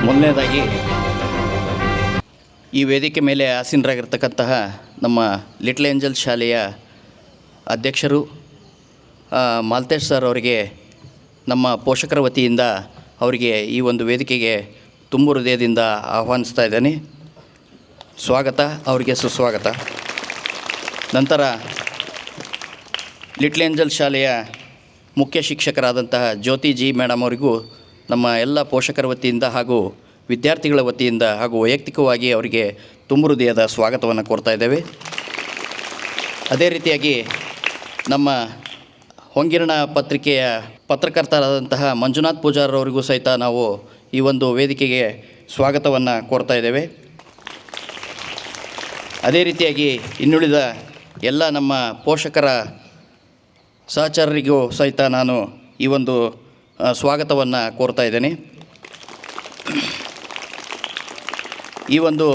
ಮೊದಲನೇದಾಗಿ ಈ ವೇದಿಕೆ ಮೇಲೆ ಆಸೀನರಾಗಿರ್ತಕ್ಕಂತಹ ನಮ್ಮ ಲಿಟ್ಲ್ ಏಂಜಲ್ ಶಾಲೆಯ ಅಧ್ಯಕ್ಷರು ಮಾಲ್ತೇಶ್ ಸರ್ ಅವರಿಗೆ ನಮ್ಮ ಪೋಷಕರ ವತಿಯಿಂದ ಅವರಿಗೆ ಈ ಒಂದು ವೇದಿಕೆಗೆ ತುಂಬು ಹೃದಯದಿಂದ ಆಹ್ವಾನಿಸ್ತಾ ಇದ್ದೇನೆ. ಸ್ವಾಗತ, ಅವರಿಗೆ ಸುಸ್ವಾಗತ. ನಂತರ ಲಿಟ್ಲ್ ಏಂಜಲ್ ಶಾಲೆಯ ಮುಖ್ಯ ಶಿಕ್ಷಕರಾದಂತಹ ಜ್ಯೋತಿ ಜಿ ಮೇಡಮ್ ಅವರಿಗೂ ನಮ್ಮ ಎಲ್ಲ ಪೋಷಕರ ವತಿಯಿಂದ ಹಾಗೂ ವಿದ್ಯಾರ್ಥಿಗಳ ವತಿಯಿಂದ ಹಾಗೂ ವೈಯಕ್ತಿಕವಾಗಿ ಅವರಿಗೆ ತುಂಬು ಹೃದಯದ ಸ್ವಾಗತವನ್ನು ಕೋರ್ತಾ ಇದ್ದೇವೆ. ಅದೇ ರೀತಿಯಾಗಿ ನಮ್ಮ ಹೊಂಗಿರಣ ಪತ್ರಿಕೆಯ ಪತ್ರಕರ್ತರಾದಂತಹ ಮಂಜುನಾಥ್ ಪೂಜಾರವರಿಗೂ ಸಹಿತ ನಾವು ಈ ಒಂದು ವೇದಿಕೆಗೆ ಸ್ವಾಗತವನ್ನು ಕೋರ್ತಾ ಇದ್ದೇವೆ. ಅದೇ ರೀತಿಯಾಗಿ ಇನ್ನುಳಿದ ಎಲ್ಲ ನಮ್ಮ ಪೋಷಕರ ಸಹಚರರಿಗೂ ಸಹಿತ ನಾನು ಈ ಒಂದು ಸ್ವಾಗತವನ್ನು ಕೋರ್ತಾ ಇದ್ದೇನೆ. ಈ ಒಂದು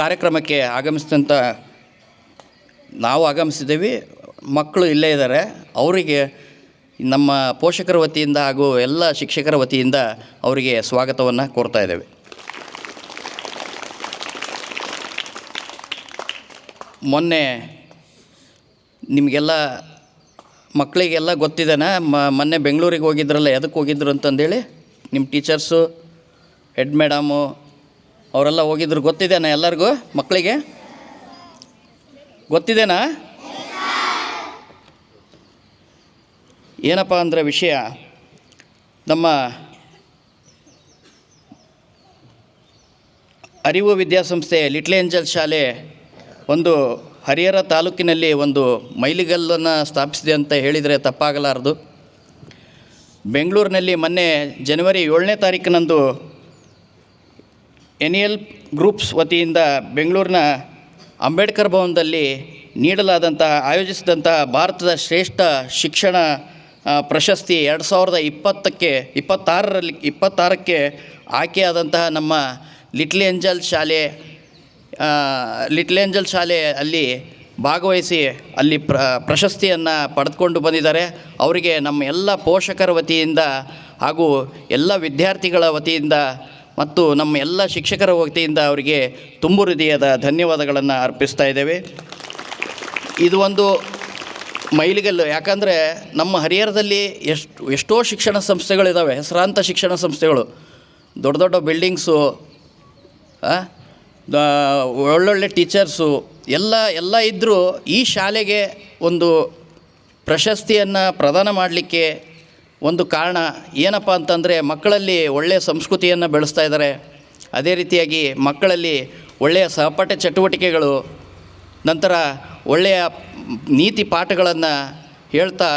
ಕಾರ್ಯಕ್ರಮಕ್ಕೆ ಆಗಮಿಸಿದಂಥ ನಾವು ಆಗಮಿಸಿದ್ದೇವೆ, ಮಕ್ಕಳು ಇಲ್ಲೇ ಇದ್ದಾರೆ, ಅವರಿಗೆ ನಮ್ಮ ಪೋಷಕರ ವತಿಯಿಂದ ಹಾಗೂ ಎಲ್ಲ ಶಿಕ್ಷಕರ ವತಿಯಿಂದ ಅವರಿಗೆ ಸ್ವಾಗತವನ್ನು ಕೋರ್ತಾ ಇದ್ದೇವೆ. ಮೊನ್ನೆ ನಿಮಗೆಲ್ಲ ಮಕ್ಕಳಿಗೆಲ್ಲ ಗೊತ್ತಿದೆನಾ, ಮೊನ್ನೆ ಬೆಂಗಳೂರಿಗೆ ಹೋಗಿದ್ರಲ್ಲ, ಎದಕ್ಕೆ ಹೋಗಿದ್ರು ಅಂತಂದೇಳಿ ನಿಮ್ಮ ಟೀಚರ್ಸು, ಹೆಡ್ ಮೇಡಮು ಅವರೆಲ್ಲ ಹೋಗಿದ್ರು, ಗೊತ್ತಿದೆನಾ ಎಲ್ಲರಿಗೂ? ಮಕ್ಕಳಿಗೆ ಗೊತ್ತಿದೆನಾ? ಏನಪ್ಪ ಅಂದರೆ ವಿಷಯ, ನಮ್ಮ ಅರಿವು ವಿದ್ಯಾಸಂಸ್ಥೆ ಲಿಟ್ಲ್ ಏಂಜಲ್ ಶಾಲೆ ಒಂದು ಹರಿಹರ ತಾಲೂಕಿನಲ್ಲಿ ಒಂದು ಮೈಲಿಗಲ್ಲನ್ನು ಸ್ಥಾಪಿಸಿದೆ ಅಂತ ಹೇಳಿದರೆ ತಪ್ಪಾಗಲಾರದು. ಬೆಂಗಳೂರಿನಲ್ಲಿ ಮೊನ್ನೆ ಜನವರಿ 7ನೇ ತಾರೀಕಿನಂದು NEL ಗ್ರೂಪ್ಸ್ ವತಿಯಿಂದ ಬೆಂಗಳೂರಿನ ಅಂಬೇಡ್ಕರ್ ಭವನದಲ್ಲಿ ಆಯೋಜಿಸಿದಂಥ ಭಾರತದ ಶ್ರೇಷ್ಠ ಶಿಕ್ಷಣ ಪ್ರಶಸ್ತಿ 2026ಕ್ಕೆ ಆಯ್ಕೆಯಾದಂತಹ ನಮ್ಮ ಲಿಟ್ಲ್ ಏಂಜಲ್ ಶಾಲೆ ಅಲ್ಲಿ ಭಾಗವಹಿಸಿ ಅಲ್ಲಿ ಪ್ರಶಸ್ತಿಯನ್ನು ಪಡೆದುಕೊಂಡು ಬಂದಿದ್ದಾರೆ. ಅವರಿಗೆ ನಮ್ಮ ಎಲ್ಲ ಪೋಷಕರ ವತಿಯಿಂದ ಹಾಗೂ ಎಲ್ಲ ವಿದ್ಯಾರ್ಥಿಗಳ ವತಿಯಿಂದ ಮತ್ತು ನಮ್ಮ ಎಲ್ಲ ಶಿಕ್ಷಕರ ವತಿಯಿಂದ ಅವರಿಗೆ ತುಂಬು ಹೃದಯದ ಧನ್ಯವಾದಗಳನ್ನು ಅರ್ಪಿಸ್ತಾ ಇದ್ದೇವೆ. ಇದು ಒಂದು ಮೈಲಿಗಲ್ಲು, ಯಾಕಂದರೆ ನಮ್ಮ ಹರಿಹರದಲ್ಲಿ ಎಷ್ಟೋ ಶಿಕ್ಷಣ ಸಂಸ್ಥೆಗಳಿದ್ದಾವೆ, ಹೆಸರಾಂತ ಶಿಕ್ಷಣ ಸಂಸ್ಥೆಗಳು, ದೊಡ್ಡ ದೊಡ್ಡ ಬಿಲ್ಡಿಂಗ್ಸು, ಒಳ್ಳೊಳ್ಳೆ ಟೀಚರ್ಸು ಎಲ್ಲ ಇದ್ದರೂ ಈ ಶಾಲೆಗೆ ಒಂದು ಪ್ರಶಸ್ತಿಯನ್ನು ಪ್ರದಾನ ಮಾಡಲಿಕ್ಕೆ ಒಂದು ಕಾರಣ ಏನಪ್ಪ ಅಂತಂದರೆ ಮಕ್ಕಳಲ್ಲಿ ಒಳ್ಳೆಯ ಸಂಸ್ಕೃತಿಯನ್ನು ಬೆಳೆಸ್ತಾ ಇದ್ದಾರೆ. ಅದೇ ರೀತಿಯಾಗಿ ಮಕ್ಕಳಲ್ಲಿ ಒಳ್ಳೆಯ ಸಹಪಾಠ ಚಟುವಟಿಕೆಗಳು, ನಂತರ ಒಳ್ಳೆಯ ನೀತಿ ಪಾಠಗಳನ್ನು ಹೇಳ್ತಾ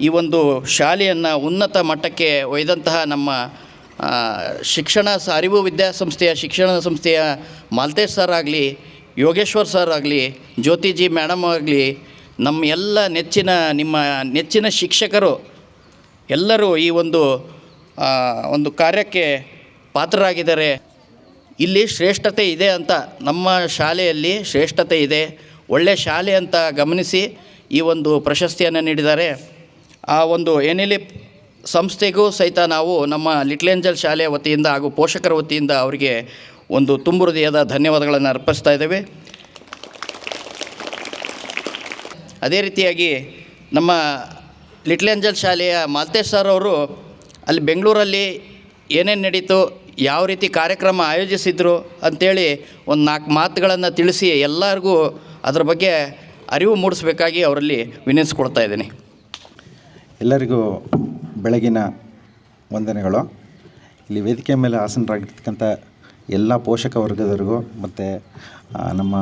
ಈ ಒಂದು ಶಾಲೆಯನ್ನು ಉನ್ನತ ಮಟ್ಟಕ್ಕೆ ಒಯ್ದಂತಹ ನಮ್ಮ ಅರಿವು ವಿದ್ಯಾಸಂಸ್ಥೆಯ ಶಿಕ್ಷಣ ಸಂಸ್ಥೆಯ ಮಾಲ್ತೇಶ್ ಸರ್ ಆಗಲಿ, ಯೋಗೇಶ್ವರ್ ಸರ್ ಆಗಲಿ, ಜ್ಯೋತಿ ಜಿ ಮೇಡಮ್ ಆಗಲಿ, ನಮ್ಮ ಎಲ್ಲ ನಿಮ್ಮ ನೆಚ್ಚಿನ ಶಿಕ್ಷಕರು ಎಲ್ಲರೂ ಈ ಒಂದು ಕಾರ್ಯಕ್ಕೆ ಪಾತ್ರರಾಗಿದ್ದಾರೆ. ಇಲ್ಲಿ ಶ್ರೇಷ್ಠತೆ ಇದೆ ಅಂತ, ನಮ್ಮ ಶಾಲೆಯಲ್ಲಿ ಶ್ರೇಷ್ಠತೆ ಇದೆ, ಒಳ್ಳೆಯ ಶಾಲೆ ಅಂತ ಗಮನಿಸಿ ಈ ಒಂದು ಪ್ರಶಸ್ತಿಯನ್ನು ನೀಡಿದ್ದಾರೆ. ಆ ಒಂದು NEL ಸಂಸ್ಥೆಗೂ ಸಹಿತ ನಾವು ನಮ್ಮ ಲಿಟ್ಲ್ ಏಂಜಲ್ ಶಾಲೆಯ ವತಿಯಿಂದ ಹಾಗೂ ಪೋಷಕರ ವತಿಯಿಂದ ಅವರಿಗೆ ಒಂದು ತುಂಬು ಹೃದಯದ ಧನ್ಯವಾದಗಳನ್ನು ಅರ್ಪಿಸ್ತಾ ಇದ್ದೇವೆ. ಅದೇ ರೀತಿಯಾಗಿ ನಮ್ಮ ಲಿಟ್ಲ್ ಏಂಜಲ್ ಶಾಲೆಯ ಮಾಲ್ತೇಶ್ ಸರ್ ಅವರು ಅಲ್ಲಿ ಬೆಂಗಳೂರಲ್ಲಿ ಏನೇನು ನಡೀತು, ಯಾವ ರೀತಿ ಕಾರ್ಯಕ್ರಮ ಆಯೋಜಿಸಿದ್ರು ಅಂಥೇಳಿ ಒಂದು 4 ಮಾತುಗಳನ್ನು ತಿಳಿಸಿ ಎಲ್ಲರಿಗೂ ಅದರ ಬಗ್ಗೆ ಅರಿವು ಮೂಡಿಸಬೇಕಾಗಿ ಅವರಲ್ಲಿ ವಿನಂತಿಸ್ಕೊಳ್ತಾ ಇದ್ದೀನಿ. ಎಲ್ಲರಿಗೂ ಬೆಳಗಿನ ವಂದನೆಗಳು. ಇಲ್ಲಿ ವೇದಿಕೆ ಮೇಲೆ ಆಸೀನರಾಗಿರ್ತಕ್ಕಂಥ ಎಲ್ಲ ಪೋಷಕ ವರ್ಗದವರಿಗೂ ಮತ್ತು ನಮ್ಮ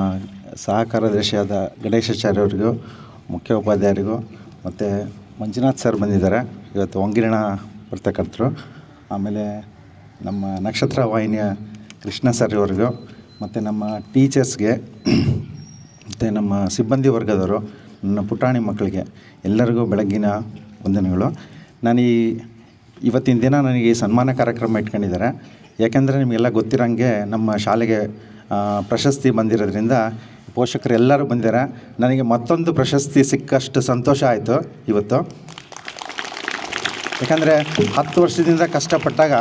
ಸಹ ಕಾರ್ಯದರ್ಶಿಯಾದ ಗಣೇಶಾಚಾರ್ಯವರಿಗೂ, ಮುಖ್ಯ ಉಪಾಧ್ಯಾಯರಿಗೂ ಮತ್ತು ಮಂಜುನಾಥ್ ಸರ್ ಬಂದಿದ್ದಾರೆ ಇವತ್ತು, ಹೊಂಗಿರಣ ಪತ್ರಕರ್ತರು, ಆಮೇಲೆ ನಮ್ಮ ನಕ್ಷತ್ರ ವಾಹಿನಿಯ ಕೃಷ್ಣ ಸರ್ ಅವರಿಗೂ, ಮತ್ತು ನಮ್ಮ ಟೀಚರ್ಸ್ಗೆ ಮತ್ತು ನಮ್ಮ ಸಿಬ್ಬಂದಿ ವರ್ಗದವರು, ನನ್ನ ಪುಟಾಣಿ ಮಕ್ಕಳಿಗೆ ಎಲ್ಲರಿಗೂ ಬೆಳಗ್ಗಿನ ವಂದನೆಗಳು. ಇವತ್ತಿನ ದಿನ ನನಗೆ ಈ ಸನ್ಮಾನ ಕಾರ್ಯಕ್ರಮ ಇಟ್ಕೊಂಡಿದ್ದಾರೆ. ಯಾಕೆಂದರೆ ನಿಮಗೆಲ್ಲ ಗೊತ್ತಿರೋಂಗೆ ನಮ್ಮ ಶಾಲೆಗೆ ಪ್ರಶಸ್ತಿ ಬಂದಿರೋದ್ರಿಂದ ಪೋಷಕರು ಎಲ್ಲರೂ ಬಂದಿದ್ದಾರೆ. ನನಗೆ ಮತ್ತೊಂದು ಪ್ರಶಸ್ತಿ ಸಿಕ್ಕಷ್ಟು ಸಂತೋಷ ಆಯಿತು ಇವತ್ತು. ಯಾಕಂದರೆ 10 ವರ್ಷದಿಂದ ಕಷ್ಟಪಟ್ಟಾಗ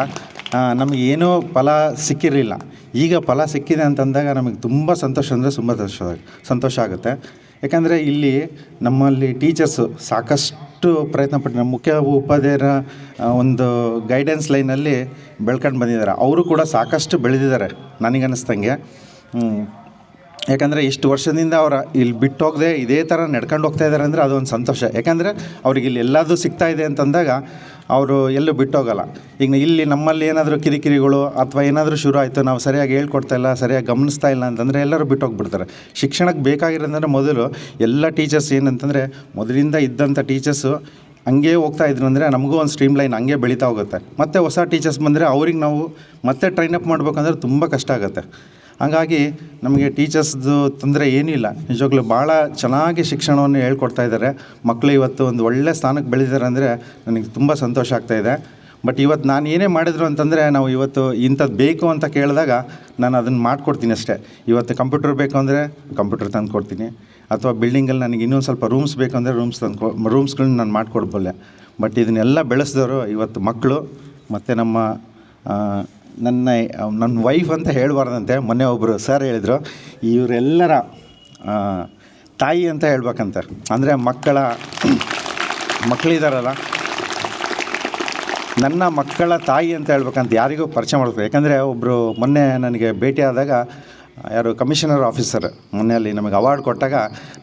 ನಮಗೆ ಏನೂ ಫಲ ಸಿಕ್ಕಿರಲಿಲ್ಲ. ಈಗ ಫಲ ಸಿಕ್ಕಿದೆ ಅಂತಂದಾಗ ನಮಗೆ ತುಂಬ ಸಂತೋಷ ಅಂದರೆ ತುಂಬ ಸಂತೋಷ ಆಗುತ್ತೆ. ಯಾಕಂದರೆ ಇಲ್ಲಿ ನಮ್ಮಲ್ಲಿ ಟೀಚರ್ಸು ಸಾಕಷ್ಟು ಪ್ರಯತ್ನಪಟ್ಟು ನಮ್ಮ ಮುಖ್ಯ ಉಪಾಧ್ಯಾಯರ ಒಂದು ಗೈಡೆನ್ಸ್ ಲೈನಲ್ಲಿ ಬೆಳ್ಕೊಂಡು ಬಂದಿದ್ದಾರೆ. ಅವರು ಕೂಡ ಸಾಕಷ್ಟು ಬೆಳೆದಿದ್ದಾರೆ ನನಗನ್ನಿಸ್ದಂಗೆ. ಯಾಕಂದರೆ ಇಷ್ಟು ವರ್ಷದಿಂದ ಅವ್ರು ಇಲ್ಲಿ ಬಿಟ್ಟು ಹೋಗದೆ ಇದೇ ಥರ ನಡ್ಕೊಂಡು ಹೋಗ್ತಾ ಇದ್ದಾರೆ ಅಂದರೆ ಅದೊಂದು ಸಂತೋಷ. ಯಾಕಂದರೆ ಅವ್ರಿಗೆ ಇಲ್ಲಿ ಎಲ್ಲದೂ ಸಿಗ್ತಾಯಿದೆ ಅಂತಂದಾಗ ಅವರು ಎಲ್ಲೂ ಬಿಟ್ಟೋಗಲ್ಲ. ಈಗ ಇಲ್ಲಿ ನಮ್ಮಲ್ಲಿ ಏನಾದರೂ ಕಿರಿಕಿರಿಗಳು ಅಥವಾ ಏನಾದರೂ ಶುರು ಆಯಿತು, ನಾವು ಸರಿಯಾಗಿ ಹೇಳ್ಕೊಡ್ತಾ ಇಲ್ಲ, ಸರಿಯಾಗಿ ಗಮನಿಸ್ತಾ ಇಲ್ಲ ಅಂತಂದರೆ ಎಲ್ಲರೂ ಬಿಟ್ಟೋಗ್ಬಿಡ್ತಾರೆ. ಶಿಕ್ಷಣಕ್ಕೆ ಬೇಕಾಗಿರೋದಂದರೆ ಮೊದಲು ಎಲ್ಲ ಟೀಚರ್ಸ್ ಏನಂತಂದರೆ ಮೊದಲಿಂದ ಇದ್ದಂಥ ಟೀಚರ್ಸು ಹಂಗೇ ಹೋಗ್ತಾ ಇದ್ರು ಅಂದರೆ ನಮಗೂ ಒಂದು ಸ್ಟ್ರೀಮ್ ಲೈನ್ ಹಂಗೆ ಬೆಳೀತಾ ಹೋಗುತ್ತೆ. ಮತ್ತು ಹೊಸ ಟೀಚರ್ಸ್ ಬಂದರೆ ಅವ್ರಿಗೆ ನಾವು ಮತ್ತೆ ಟ್ರೈನಪ್ ಮಾಡ್ಬೇಕಂದ್ರೆ ತುಂಬ ಕಷ್ಟ ಆಗುತ್ತೆ. ಹಾಗಾಗಿ ನಮಗೆ ಟೀಚರ್ಸ್ದು ತೊಂದರೆ ಏನೂ ಇಲ್ಲ. ನಿಜವಾಗ್ಲೂ ಭಾಳ ಚೆನ್ನಾಗಿ ಶಿಕ್ಷಣವನ್ನು ಹೇಳ್ಕೊಡ್ತಾ ಇದ್ದಾರೆ. ಮಕ್ಕಳು ಇವತ್ತು ಒಂದು ಒಳ್ಳೆ ಸ್ಥಾನಕ್ಕೆ ಬೆಳೆದಿದ್ದಾರೆ ಅಂದರೆ ನನಗೆ ತುಂಬ ಸಂತೋಷ ಆಗ್ತಾಯಿದೆ. ಬಟ್ ಇವತ್ತು ನಾನು ಏನೇ ಮಾಡಿದ್ರು ಅಂತಂದರೆ ನಾವು ಇವತ್ತು ಇಂಥದ್ದು ಬೇಕು ಅಂತ ಕೇಳಿದಾಗ ನಾನು ಅದನ್ನು ಮಾಡಿಕೊಡ್ತೀನಿ ಅಷ್ಟೇ. ಇವತ್ತು ಕಂಪ್ಯೂಟರ್ ಬೇಕು ಅಂದರೆ ಕಂಪ್ಯೂಟರ್ ತಂದು ಕೊಡ್ತೀನಿ, ಅಥವಾ ಬಿಲ್ಡಿಂಗಲ್ಲಿ ನನಗೆ ಇನ್ನೊಂದು ಸ್ವಲ್ಪ ರೂಮ್ಸ್ ಬೇಕು ಅಂದರೆ ರೂಮ್ಸ್ಗಳನ್ನ ನಾನು ಮಾಡಿಕೊಡ್ಬಲ್ಲೆ. ಬಟ್ ಇದನ್ನೆಲ್ಲ ಬೆಳೆಸಿದವರು ಇವತ್ತು ಮಕ್ಕಳು ಮತ್ತು ನನ್ನ ವೈಫ್ ಅಂತ ಹೇಳಬಾರ್ದಂತೆ. ಮೊನ್ನೆ ಒಬ್ಬರು ಸರ್ ಹೇಳಿದರು, ಇವರೆಲ್ಲರ ತಾಯಿ ಅಂತ ಹೇಳ್ಬೇಕಂತೆ. ಅಂದರೆ ಮಕ್ಕಳಿದಾರಲ್ಲ, ನನ್ನ ಮಕ್ಕಳ ತಾಯಿ ಅಂತ ಹೇಳ್ಬೇಕಂತ ಯಾರಿಗೂ ಪರಿಚಯ ಮಾಡ್ಬೇಕು. ಯಾಕಂದರೆ ಒಬ್ಬರು ಮೊನ್ನೆ ನನಗೆ ಭೇಟಿಯಾದಾಗ ಯಾರು ಕಮಿಷನರ್ ಆಫೀಸರ್ ಮೊನ್ನೆ ಅಲ್ಲಿ ನಮಗೆ ಅವಾರ್ಡ್ ಕೊಟ್ಟಾಗ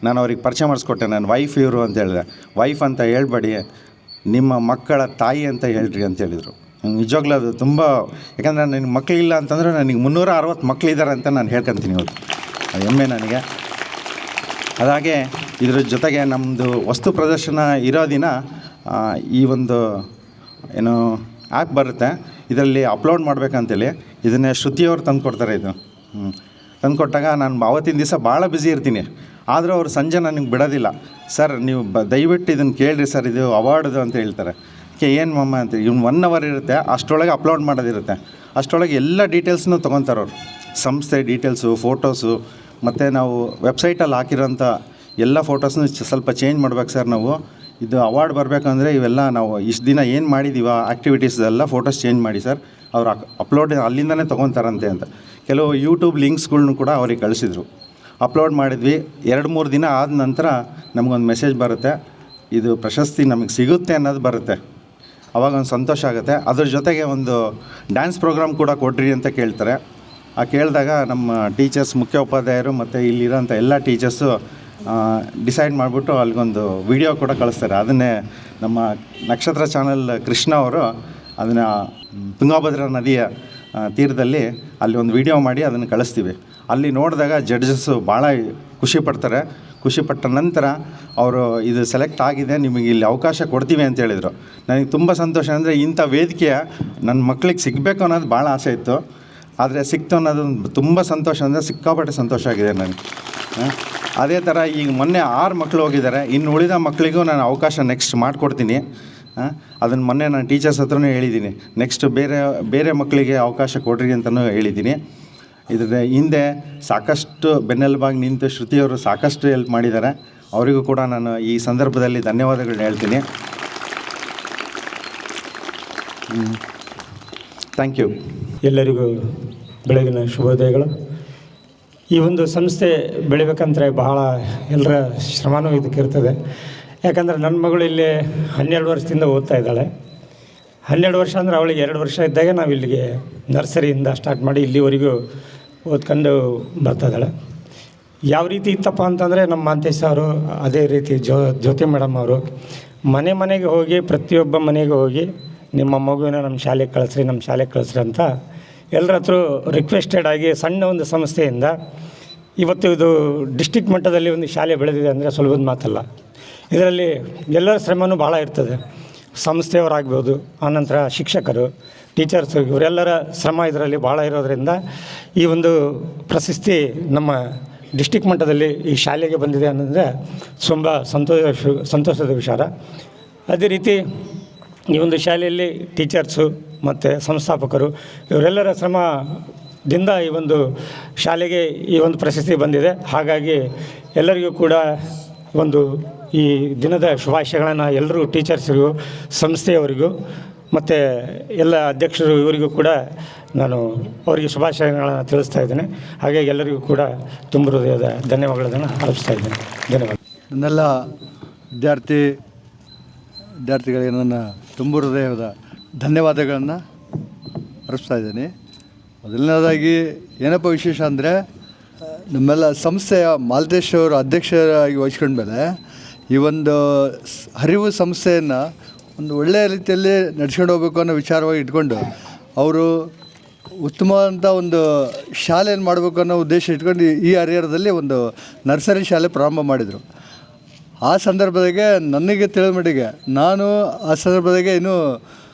ನಾನು ಅವ್ರಿಗೆ ಪರಿಚಯ ಮಾಡಿಸ್ಕೊಟ್ಟೆ. ನನ್ನ ವೈಫ್ ಇವರು ಅಂತ ಹೇಳಿದೆ. ವೈಫ್ ಅಂತ ಹೇಳ್ಬೇಡಿ, ನಿಮ್ಮ ಮಕ್ಕಳ ತಾಯಿ ಅಂತ ಹೇಳ್ರಿ ಅಂತ ಹೇಳಿದರು. ನಿಜವಾಗ್ಲೂ ಅದು ತುಂಬ, ಯಾಕಂದರೆ ನನಗೆ ಮಕ್ಕಳಿಲ್ಲ ಅಂತಂದರೆ ನನಗೆ 360 ಮಕ್ಕಳಿದ್ದಾರೆ ಅಂತ ನಾನು ಹೇಳ್ಕೊತೀನಿ ಇವತ್ತು. ಅದು ಹೆಮ್ಮೆ ನನಗೆ. ಅದಾಗೆ ಇದ್ರ ಜೊತೆಗೆ ನಮ್ಮದು ವಸ್ತು ಪ್ರದರ್ಶನ ಇರೋ ದಿನ ಈ ಒಂದು ಏನು ಆ್ಯಪ್ ಬರುತ್ತೆ, ಇದರಲ್ಲಿ ಅಪ್ಲೋಡ್ ಮಾಡಬೇಕಂತೇಳಿ ಇದನ್ನೇ ಶ್ರುತಿಯವರು ತಂದು ಕೊಡ್ತಾರೆ. ಇದು ತಂದು ಕೊಟ್ಟಾಗ ನಾನು ಆವತ್ತಿನ ದಿವಸ ಭಾಳ ಬ್ಯುಸಿ ಇರ್ತೀನಿ. ಆದರೂ ಅವರು ಸಂಜೆ ನನಗೆ ಬಿಡೋದಿಲ್ಲ. ಸರ್ ನೀವು ದಯವಿಟ್ಟು ಇದನ್ನು ಕೇಳಿರಿ ಸರ್, ಇದು ಅವಾರ್ಡ್ದು ಅಂತ ಹೇಳ್ತಾರೆ. ಏನು ಮಮ್ಮ ಅಂತ ಇವ್ನು 1 hour ಇರುತ್ತೆ, ಅಷ್ಟರೊಳಗೆ ಅಪ್ಲೋಡ್ ಮಾಡೋದಿರುತ್ತೆ. ಅಷ್ಟರೊಳಗೆ ಎಲ್ಲ ಡೀಟೇಲ್ಸ್ನೂ ತೊಗೊತಾರೆ ಅವರು, ಸಂಸ್ಥೆ ಡೀಟೇಲ್ಸು, ಫೋಟೋಸು, ಮತ್ತು ನಾವು ವೆಬ್ಸೈಟಲ್ಲಿ ಹಾಕಿರೋಂಥ ಎಲ್ಲ ಫೋಟೋಸ್ನು ಸ್ವಲ್ಪ ಚೇಂಜ್ ಮಾಡ್ಬೇಕು ಸರ್. ನಾವು ಇದು ಅವಾರ್ಡ್ ಬರಬೇಕಂದ್ರೆ ಇವೆಲ್ಲ ನಾವು ಇಷ್ಟು ದಿನ ಏನು ಮಾಡಿದ್ದೀವ ಆ್ಯಕ್ಟಿವಿಟೀಸ್ದೆಲ್ಲ ಫೋಟೋಸ್ ಚೇಂಜ್ ಮಾಡಿ ಸರ್, ಅವ್ರು ಅಪ್ಲೋಡ್ ಅಲ್ಲಿಂದನೇ ತೊಗೊತಾರಂತೆ ಅಂತ. ಕೆಲವು ಯೂಟ್ಯೂಬ್ ಲಿಂಕ್ಸ್ಗಳ್ನು ಕೂಡ ಅವ್ರಿಗೆ ಕಳಿಸಿದ್ರು. ಅಪ್ಲೋಡ್ ಮಾಡಿದ್ವಿ. 2-3 ದಿನ ಆದ ನಂತರ ನಮಗೊಂದು ಮೆಸೇಜ್ ಬರುತ್ತೆ, ಇದು ಪ್ರಶಸ್ತಿ ನಮಗೆ ಸಿಗುತ್ತೆ ಅನ್ನೋದು ಬರುತ್ತೆ. ಆವಾಗ ಒಂದು ಸಂತೋಷ ಆಗುತ್ತೆ. ಅದ್ರ ಜೊತೆಗೆ ಒಂದು ಡ್ಯಾನ್ಸ್ ಪ್ರೋಗ್ರಾಮ್ ಕೂಡ ಕೊಡ್ರಿ ಅಂತ ಕೇಳ್ತಾರೆ. ಕೇಳಿದಾಗ ನಮ್ಮ ಟೀಚರ್ಸ್, ಮುಖ್ಯ ಉಪಾಧ್ಯಾಯರು ಮತ್ತು ಇಲ್ಲಿರೋಂಥ ಎಲ್ಲ ಟೀಚರ್ಸು ಡಿಸೈಡ್ ಮಾಡಿಬಿಟ್ಟು ಅಲ್ಲಿಗೊಂದು ವಿಡಿಯೋ ಕೂಡ ಕಳಿಸ್ತಾರೆ. ಅದನ್ನೇ ನಮ್ಮ ನಕ್ಷತ್ರ ಚಾನಲ್ ಕೃಷ್ಣ ಅವರು ಅದನ್ನು ತುಂಗಾಭದ್ರಾ ನದಿಯ ತೀರದಲ್ಲಿ ಅಲ್ಲಿ ಒಂದು ವಿಡಿಯೋ ಮಾಡಿ ಅದನ್ನು ಕಳಿಸ್ತೀವಿ. ಅಲ್ಲಿ ನೋಡಿದಾಗ ಜಡ್ಜಸ್ಸು ಭಾಳ ಖುಷಿಪಡ್ತಾರೆ. ಖುಷಿಪಟ್ಟ ನಂತರ ಅವರು ಇದು ಸೆಲೆಕ್ಟ್ ಆಗಿದೆ, ನಿಮಗೆ ಇಲ್ಲಿ ಅವಕಾಶ ಕೊಡ್ತೀವಿ ಅಂತ ಹೇಳಿದರು. ನನಗೆ ತುಂಬ ಸಂತೋಷ. ಅಂದರೆ ಇಂಥ ವೇದಿಕೆ ನನ್ನ ಮಕ್ಕಳಿಗೆ ಸಿಗಬೇಕು ಅನ್ನೋದು ಭಾಳ ಆಸೆ ಇತ್ತು. ಆದರೆ ಸಿಕ್ತು ಅನ್ನೋದು ತುಂಬ ಸಂತೋಷ, ಅಂದರೆ ಸಿಕ್ಕಾಪಟ್ಟೆ ಸಂತೋಷ ಆಗಿದೆ ನನಗೆ. ಅದೇ ಥರ ಈಗ ಮೊನ್ನೆ 6 ಮಕ್ಕಳು ಹೋಗಿದ್ದಾರೆ. ಇನ್ನು ಉಳಿದ ಮಕ್ಕಳಿಗೂ ನಾನು ಅವಕಾಶ ನೆಕ್ಸ್ಟ್ ಮಾಡಿಕೊಡ್ತೀನಿ. ಅದನ್ನು ಮೊನ್ನೆ ನಾನು ಟೀಚರ್ಸ್ ಹತ್ರನೂ ಹೇಳಿದ್ದೀನಿ, ನೆಕ್ಸ್ಟ್ ಬೇರೆ ಮಕ್ಕಳಿಗೆ ಅವಕಾಶ ಕೊಡ್ರಿ ಅಂತಲೂ ಹೇಳಿದ್ದೀನಿ. ಇದರ ಹಿಂದೆ ಸಾಕಷ್ಟು ಬೆನ್ನೆಲುಬಾಗಿ ನಿಂತು ಶ್ರುತಿಯವರು ಸಾಕಷ್ಟು ಹೆಲ್ಪ್ ಮಾಡಿದ್ದಾರೆ. ಅವರಿಗೂ ಕೂಡ ನಾನು ಈ ಸಂದರ್ಭದಲ್ಲಿ ಧನ್ಯವಾದಗಳನ್ನ ಹೇಳ್ತೀನಿ. Thank you. ಎಲ್ಲರಿಗೂ ಬೆಳಗಿನ ಶುಭೋದಯಗಳು. ಈ ಒಂದು ಸಂಸ್ಥೆ ಬೆಳಿಬೇಕಂದ್ರೆ ಬಹಳ ಎಲ್ಲರ ಶ್ರಮನೂ ಇದಕ್ಕಿರ್ತದೆ. ಯಾಕಂದರೆ ನನ್ನ ಮಗಳು ಇಲ್ಲಿ 12 ವರ್ಷದಿಂದ ಓದ್ತಾ ಇದ್ದಾಳೆ. 12 ವರ್ಷ ಅಂದರೆ ಅವಳಿಗೆ 2 ವರ್ಷ ಇದ್ದಾಗ ನಾವು ಇಲ್ಲಿಗೆ ನರ್ಸರಿಯಿಂದ ಸ್ಟಾರ್ಟ್ ಮಾಡಿ ಇಲ್ಲಿವರೆಗೂ ಓದ್ಕೊಂಡು ಬರ್ತಾಯಿದ್ದಾಳೆ. ಯಾವ ರೀತಿ ಇತ್ತಪ್ಪ ಅಂತಂದರೆ ನಮ್ಮ ಮಾಂತೇಶ್ ಅವರು, ಅದೇ ರೀತಿ ಜ್ಯೋತಿ ಮೇಡಮ್ ಅವರು ಮನೆಗೆ ಹೋಗಿ, ಪ್ರತಿಯೊಬ್ಬ ಮನೆಗೆ ಹೋಗಿ ನಿಮ್ಮ ಮಗುವಿನ ನಮ್ಮ ಶಾಲೆಗೆ ಕಳಿಸ್ರಿ ಅಂತ ಎಲ್ಲರ ಹತ್ರ ರಿಕ್ವೆಸ್ಟೆಡ್ ಆಗಿ ಸಣ್ಣ ಒಂದು ಸಂಸ್ಥೆಯಿಂದ ಇವತ್ತು ಇದು ಡಿಸ್ಟಿಕ್ ಮಟ್ಟದಲ್ಲಿ ಒಂದು ಶಾಲೆ ಬೆಳೆದಿದೆ ಅಂದರೆ ಸುಲಭದ ಮಾತಲ್ಲ. ಇದರಲ್ಲಿ ಎಲ್ಲರ ಶ್ರಮನೂ ಭಾಳ ಇರ್ತದೆ. ಸಂಸ್ಥೆಯವರಾಗ್ಬೋದು, ಆನಂತರ ಶಿಕ್ಷಕರು, ಟೀಚರ್ಸ್, ಇವರೆಲ್ಲರ ಶ್ರಮ ಇದರಲ್ಲಿ ಭಾಳ ಇರೋದರಿಂದ ಈ ಒಂದು ಪ್ರಶಸ್ತಿ ನಮ್ಮ ಡಿಸ್ಟಿಕ್ ಮಟ್ಟದಲ್ಲಿ ಈ ಶಾಲೆಗೆ ಬಂದಿದೆ ಅನ್ನೋದ್ರೆ ತುಂಬ ಸಂತೋಷದ ವಿಚಾರ. ಅದೇ ರೀತಿ ಈ ಒಂದು ಶಾಲೆಯಲ್ಲಿ ಟೀಚರ್ಸು ಮತ್ತು ಸಂಸ್ಥಾಪಕರು ಇವರೆಲ್ಲರ ಶ್ರಮದಿಂದ ಈ ಒಂದು ಶಾಲೆಗೆ ಈ ಒಂದು ಪ್ರಶಸ್ತಿ ಬಂದಿದೆ. ಹಾಗಾಗಿ ಎಲ್ಲರಿಗೂ ಕೂಡ ಒಂದು ಈ ದಿನದ ಶುಭಾಶಯಗಳನ್ನು ಎಲ್ಲರೂ ಟೀಚರ್ಸ್ರಿಗೂ ಸಂಸ್ಥೆಯವರಿಗೂ ಮತ್ತು ಎಲ್ಲ ಅಧ್ಯಕ್ಷರು ಇವರಿಗೂ ಕೂಡ ನಾನು ಅವರಿಗೆ ಶುಭಾಶಯಗಳನ್ನು ತಿಳಿಸ್ತಾ ಇದ್ದೇನೆ. ಹಾಗಾಗಿ ಎಲ್ಲರಿಗೂ ಕೂಡ ತುಂಬ ಹೃದಯದ ಧನ್ಯವಾದಗಳನ್ನು ಅರ್ಪಿಸ್ತಾ ಇದ್ದೇನೆ. ಧನ್ಯವಾದ. ನನ್ನೆಲ್ಲ ವಿದ್ಯಾರ್ಥಿಗಳಿಗೆ ನನ್ನ ತುಂಬ ಹೃದಯದ ಧನ್ಯವಾದಗಳನ್ನು ಅರ್ಪಿಸ್ತಾ ಇದ್ದೀನಿ. ಮೊದಲನೇದಾಗಿ ಏನಪ್ಪ ವಿಶೇಷ ಅಂದರೆ ನಮ್ಮೆಲ್ಲ ಸಂಸ್ಥೆಯ ಮಾಲ್ತೇಶ್ ಅವರು ಅಧ್ಯಕ್ಷರಾಗಿ ವಹಿಸ್ಕೊಂಡ್ಮೇಲೆ ಈ ಒಂದು ಅರಿವು ಸಂಸ್ಥೆಯನ್ನು ಒಂದು ಒಳ್ಳೆಯ ರೀತಿಯಲ್ಲಿ ನಡ್ಸ್ಕೊಂಡು ಹೋಗಬೇಕು ಅನ್ನೋ ವಿಚಾರವಾಗಿ ಇಟ್ಕೊಂಡು ಅವರು ಉತ್ತಮವಾದಂಥ ಒಂದು ಶಾಲೆಯನ್ನು ಮಾಡಬೇಕು ಅನ್ನೋ ಉದ್ದೇಶ ಇಟ್ಕೊಂಡು ಈ ಹರಿಹರದಲ್ಲಿ ಒಂದು ನರ್ಸರಿ ಶಾಲೆ ಪ್ರಾರಂಭ ಮಾಡಿದರು. ಆ ಸಂದರ್ಭದಾಗೆ ನನಗೆ ತಿಳಿದ ಮಟ್ಟಿಗೆ ನಾನು ಆ ಸಂದರ್ಭದಾಗೆ ಇನ್ನೂ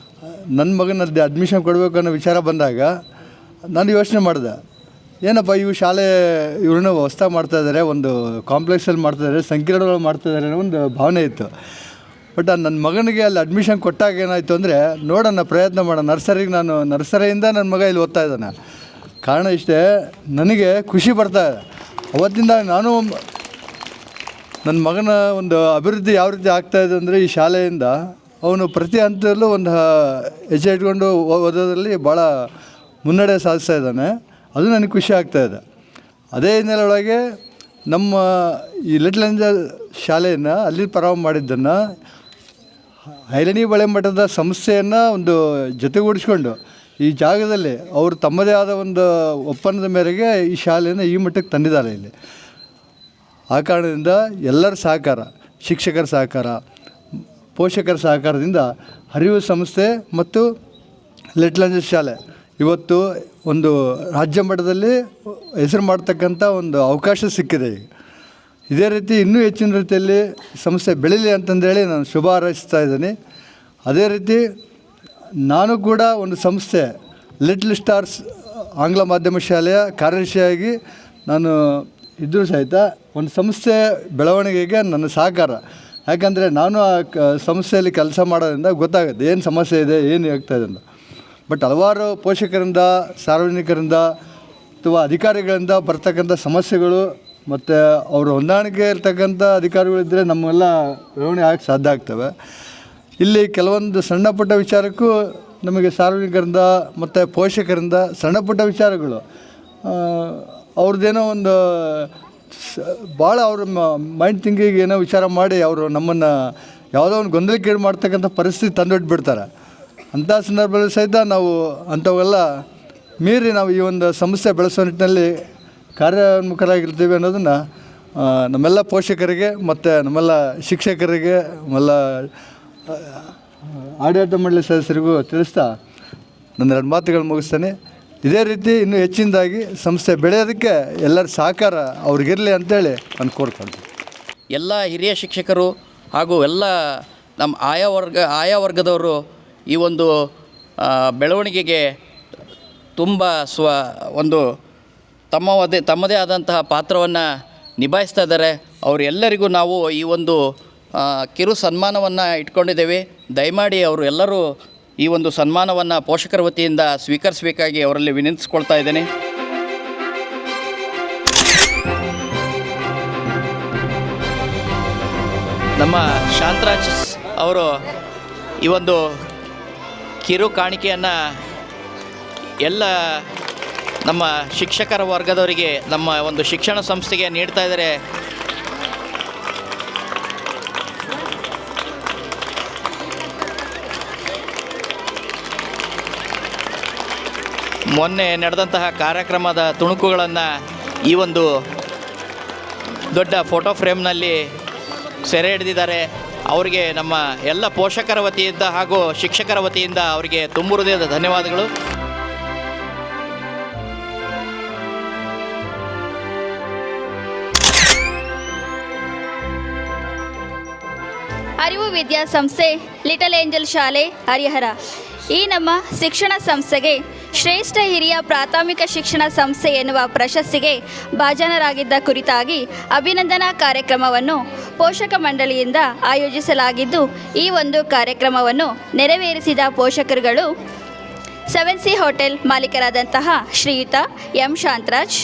ನನ್ನ ಮಗನಲ್ಲಿ ಅಡ್ಮಿಷನ್ ಕೊಡಬೇಕು ಅನ್ನೋ ವಿಚಾರ ಬಂದಾಗ ನಾನು ಯೋಚನೆ ಮಾಡಿದೆ, ಏನಪ್ಪ ಇವು ಶಾಲೆ ಇವ್ರನ್ನ ಹೊಸ್ದಾಗಿ ಮಾಡ್ತಾಯಿದ್ದಾರೆ, ಒಂದು ಕಾಂಪ್ಲೆಕ್ಸಲ್ಲಿ ಮಾಡ್ತಾಯಿದ್ದಾರೆ, ಸಂಕೀರ್ಣಗಳು ಮಾಡ್ತಾಯಿದ್ದಾರೆ ಅನ್ನೋ ಒಂದು ಭಾವನೆ ಇತ್ತು. ಬಟ್ ನನ್ನ ಮಗನಿಗೆ ಅಲ್ಲಿ ಅಡ್ಮಿಷನ್ ಕೊಟ್ಟಾಗ ಏನಾಯಿತು ಅಂದರೆ, ನೋಡೋಣ ಪ್ರಯತ್ನ ಮಾಡೋಣ, ನರ್ಸರಿಯಿಂದ ನನ್ನ ಮಗ ಇಲ್ಲಿ ಓದ್ತಾ ಇದ್ದಾನೆ. ಕಾರಣ ಇಷ್ಟೇ, ನನಗೆ ಖುಷಿ ಬರ್ತಾಯಿದೆ. ಅವತ್ತಿಂದ ನಾನು ನನ್ನ ಮಗನ ಒಂದು ಅಭಿವೃದ್ಧಿ ಯಾವ ರೀತಿ ಆಗ್ತಾಯಿದೆ ಅಂದರೆ, ಈ ಶಾಲೆಯಿಂದ ಅವನು ಪ್ರತಿ ಹಂತದಲ್ಲೂ ಒಂದು ಹೆಜ್ಜೆ ಇಟ್ಕೊಂಡು ಓದೋದ್ರಲ್ಲಿ ಭಾಳ ಮುನ್ನಡೆ ಸಾಧಿಸ್ತಾ ಇದ್ದಾನೆ. ಅದು ನನಗೆ ಖುಷಿ ಆಗ್ತಾಯಿದೆ. ಅದೇ ಹಿನ್ನೆಲೆಯೊಳಗೆ ನಮ್ಮ ಈ ಲಿಟ್ಲ್ ಏಂಜಲ್ ಶಾಲೆಯನ್ನು ಅಲ್ಲಿ ಪ್ರಾರಂಭ ಮಾಡಿದ್ದನ್ನು ಹೈಲಣಿ ಬಳೆ ಮಠದ ಸಂಸ್ಥೆಯನ್ನು ಒಂದು ಜೊತೆಗೂಡಿಸ್ಕೊಂಡು ಈ ಜಾಗದಲ್ಲಿ ಅವರು ತಮ್ಮದೇ ಆದ ಒಂದು ಒಪ್ಪಂದದ ಮೇರೆಗೆ ಈ ಶಾಲೆಯನ್ನು ಈ ಮಟ್ಟಕ್ಕೆ ತಂದಿದ್ದಾರೆ ಇಲ್ಲಿ. ಆ ಕಾರಣದಿಂದ ಎಲ್ಲರ ಸಹಕಾರ, ಶಿಕ್ಷಕರ ಸಹಕಾರ, ಪೋಷಕರ ಸಹಕಾರದಿಂದ ಅರಿವು ಸಂಸ್ಥೆ ಮತ್ತು ಲಿಟ್ಲ್ ಏಂಜಲ್ ಶಾಲೆ ಇವತ್ತು ಒಂದು ರಾಜ್ಯ ಮಟ್ಟದಲ್ಲಿ ಹೆಸರು ಮಾಡ್ತಕ್ಕಂಥ ಒಂದು ಅವಕಾಶ ಸಿಕ್ಕಿದೆ. ಈಗ ಇದೇ ರೀತಿ ಇನ್ನೂ ಹೆಚ್ಚಿನ ರೀತಿಯಲ್ಲಿ ಸಂಸ್ಥೆ ಬೆಳೀಲಿ ಅಂತಂದೇಳಿ ನಾನು ಶುಭ ಹಾರೈಸ್ತಾ ಇದ್ದೀನಿ. ಅದೇ ರೀತಿ ನಾನು ಕೂಡ ಒಂದು ಸಂಸ್ಥೆ ಲಿಟ್ಲ್ ಸ್ಟಾರ್ಸ್ ಆಂಗ್ಲ ಮಾಧ್ಯಮ ಶಾಲೆಯ ಕಾರ್ಯದರ್ಶಿಯಾಗಿ ನಾನು ಇದ್ದರೂ ಸಹಿತ ಒಂದು ಸಂಸ್ಥೆ ಬೆಳವಣಿಗೆಗೆ ನನ್ನ ಸಹಕಾರ. ಯಾಕಂದರೆ ನಾನು ಆ ಸಂಸ್ಥೆಯಲ್ಲಿ ಕೆಲಸ ಮಾಡೋದ್ರಿಂದ ಗೊತ್ತಾಗುತ್ತೆ ಏನು ಸಮಸ್ಯೆ ಇದೆ, ಏನು ಆಗ್ತಾಯಿದೆ ಅಂತ. ಬಟ್ ಹಲವಾರು ಪೋಷಕರಿಂದ, ಸಾರ್ವಜನಿಕರಿಂದ ಅಥವಾ ಅಧಿಕಾರಿಗಳಿಂದ ಬರ್ತಕ್ಕಂಥ ಸಮಸ್ಯೆಗಳು ಮತ್ತು ಅವರು ಹೊಂದಾಣಿಕೆ ಇರ್ತಕ್ಕಂಥ ಅಧಿಕಾರಿಗಳಿದ್ದರೆ ನಮ್ಮೆಲ್ಲ ಬೆಳವಣಿಗೆ ಆಗಕ್ಕೆ ಸಾಧ್ಯ ಆಗ್ತವೆ. ಇಲ್ಲಿ ಕೆಲವೊಂದು ಸಣ್ಣ ಪುಟ್ಟ ವಿಚಾರಕ್ಕೂ ನಮಗೆ ಸಾರ್ವಜನಿಕರಿಂದ ಮತ್ತು ಪೋಷಕರಿಂದ ಸಣ್ಣ ಪುಟ್ಟ ವಿಚಾರಗಳು ಅವ್ರದ್ದೇನೋ ಒಂದು ಭಾಳ ಅವ್ರ ಮೈಂಡ್ ಥಿಂಕಿಂಗ್ ಏನೋ ವಿಚಾರ ಮಾಡಿ ಅವರು ನಮ್ಮನ್ನು ಯಾವುದೋ ಒಂದು ಗೊಂದಲಕ್ಕೀಡು ಮಾಡ್ತಕ್ಕಂಥ ಪರಿಸ್ಥಿತಿ ತಂದೊಡ್ಬಿಡ್ತಾರೆ. ಅಂಥ ಸಂದರ್ಭದಲ್ಲಿ ಸಹಿತ ನಾವು ಅಂಥವೆಲ್ಲ ಮೀರಿ ನಾವು ಈ ಒಂದು ಸಂಸ್ಥೆ ಬೆಳೆಸೋ ನಿಟ್ಟಿನಲ್ಲಿ ಕಾರ್ಯೋನ್ಮುಖರಾಗಿರ್ತೀವಿ ಅನ್ನೋದನ್ನು ನಮ್ಮೆಲ್ಲ ಪೋಷಕರಿಗೆ ಮತ್ತು ನಮ್ಮೆಲ್ಲ ಶಿಕ್ಷಕರಿಗೆ, ನಮ್ಮೆಲ್ಲ ಆಡಳಿತ ಮಂಡಳಿ ಸದಸ್ಯರಿಗೂ ತಿಳಿಸ್ತಾ ನನ್ನ 2 ಮಾತುಗಳು ಮುಗಿಸ್ತೇನೆ. ಇದೇ ರೀತಿ ಇನ್ನೂ ಹೆಚ್ಚಿನದಾಗಿ ಸಂಸ್ಥೆ ಬೆಳೆಯೋದಕ್ಕೆ ಎಲ್ಲರ ಸಹಕಾರ ಅವ್ರಿಗಿರಲಿ ಅಂತೇಳಿ ನಾನು ಕೋರ್ಕೊಳ್ತೀನಿ. ಎಲ್ಲ ಹಿರಿಯ ಶಿಕ್ಷಕರು ಹಾಗೂ ಎಲ್ಲ ನಮ್ಮ ಆಯಾ ವರ್ಗದವರು ಈ ಒಂದು ಬೆಳವಣಿಗೆಗೆ ತುಂಬ ಒಂದು ತಮ್ಮದೇ ಆದಂತಹ ಪಾತ್ರವನ್ನು ನಿಭಾಯಿಸ್ತಾ ಇದ್ದಾರೆ. ಅವರೆಲ್ಲರಿಗೂ ನಾವು ಈ ಒಂದು ಕಿರು ಸನ್ಮಾನವನ್ನು ಇಟ್ಕೊಂಡಿದ್ದೇವೆ. ದಯಮಾಡಿ ಅವರು ಎಲ್ಲರೂ ಈ ಒಂದು ಸನ್ಮಾನವನ್ನು ಪೋಷಕರ ವತಿಯಿಂದ ಸ್ವೀಕರಿಸಬೇಕಾಗಿ ಅವರಲ್ಲಿ ವಿನಂತಿಸ್ಕೊಳ್ತಾ ಇದ್ದೇನೆ. ನಮ್ಮ ಶಾಂತರಾಜ್ ಅವರು ಈ ಒಂದು ಕಿರು ಕಾಣಿಕೆಯನ್ನು ಎಲ್ಲ ನಮ್ಮ ಶಿಕ್ಷಕರ ವರ್ಗದವರಿಗೆ, ನಮ್ಮ ಒಂದು ಶಿಕ್ಷಣ ಸಂಸ್ಥೆಗೆ ನೀಡ್ತಾ ಇದ್ದಾರೆ. ಮೊನ್ನೆ ನಡೆದಂತಹ ಕಾರ್ಯಕ್ರಮದ ತುಣುಕುಗಳನ್ನು ಈ ಒಂದು ದೊಡ್ಡ ಫೋಟೋ ಫ್ರೇಮ್ನಲ್ಲಿ ಸೆರೆ ಹಿಡಿದಿದ್ದಾರೆ. ಅವರಿಗೆ ನಮ್ಮ ಎಲ್ಲ ಪೋಷಕರ ವತಿಯಿಂದ ಹಾಗೂ ಶಿಕ್ಷಕರ ವತಿಯಿಂದ ಅವರಿಗೆ ತುಂಬ ಹೃದಯದ ಧನ್ಯವಾದಗಳು. ಅರಿವು ವಿದ್ಯಾಸಂಸ್ಥೆ ಲಿಟಲ್ ಏಂಜಲ್ ಶಾಲೆ ಹರಿಹರ ಈ ನಮ್ಮ ಶಿಕ್ಷಣ ಸಂಸ್ಥೆಗೆ ಶ್ರೇಷ್ಠ ಹಿರಿಯ ಪ್ರಾಥಮಿಕ ಶಿಕ್ಷಣ ಸಂಸ್ಥೆ ಎನ್ನುವ ಪ್ರಶಸ್ತಿಗೆ ಭಾಜನರಾಗಿದ್ದ ಕುರಿತಾಗಿ ಅಭಿನಂದನಾ ಕಾರ್ಯಕ್ರಮವನ್ನು ಪೋಷಕ ಮಂಡಳಿಯಿಂದ ಆಯೋಜಿಸಲಾಗಿದ್ದು, ಈ ಒಂದು ಕಾರ್ಯಕ್ರಮವನ್ನು ನೆರವೇರಿಸಿದ ಪೋಷಕರುಗಳು 7C ಹೋಟೆಲ್ ಮಾಲೀಕರಾದಂತಹ ಶ್ರೀಯುತ ಎಂ ಶಾಂತರಾಜ್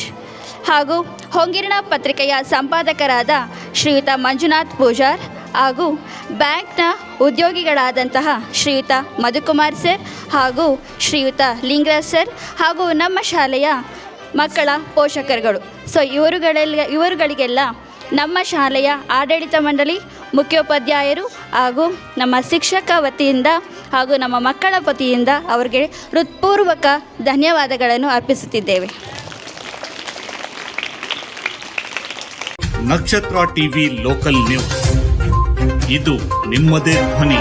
ಹಾಗೂ ಹೊಂಗಿರಣ ಪತ್ರಿಕೆಯ ಸಂಪಾದಕರಾದ ಶ್ರೀಯುತ ಮಂಜುನಾಥ್ ಪೂಜಾರ್ ಹಾಗೂ ಬ್ಯಾಂಕ್ನ ಉದ್ಯೋಗಿಗಳಾದಂತಹ ಶ್ರೀಯುತ ಮಧುಕುಮಾರ್ ಸರ್ ಹಾಗೂ ಶ್ರೀಯುತ ಲಿಂಗರಾಜ್ ಸರ್ ಹಾಗೂ ನಮ್ಮ ಶಾಲೆಯ ಮಕ್ಕಳ ಪೋಷಕರುಗಳು. ಸೊ ಇವರುಗಳಿಗೆಲ್ಲ ನಮ್ಮ ಶಾಲೆಯ ಆಡಳಿತ ಮಂಡಳಿ, ಮುಖ್ಯೋಪಾಧ್ಯಾಯರು ಹಾಗೂ ನಮ್ಮ ಶಿಕ್ಷಕ ವತಿಯಿಂದ ಹಾಗೂ ನಮ್ಮ ಮಕ್ಕಳ ವತಿಯಿಂದ ಅವರಿಗೆ ಹೃತ್ಪೂರ್ವಕ ಧನ್ಯವಾದಗಳನ್ನು ಅರ್ಪಿಸುತ್ತಿದ್ದೇವೆ. ನಕ್ಷತ್ರ ಟಿವಿ ಲೋಕಲ್ ನ್ಯೂಸ್, ಇದು ನಿಮ್ಮದೇ ಧ್ವನಿ.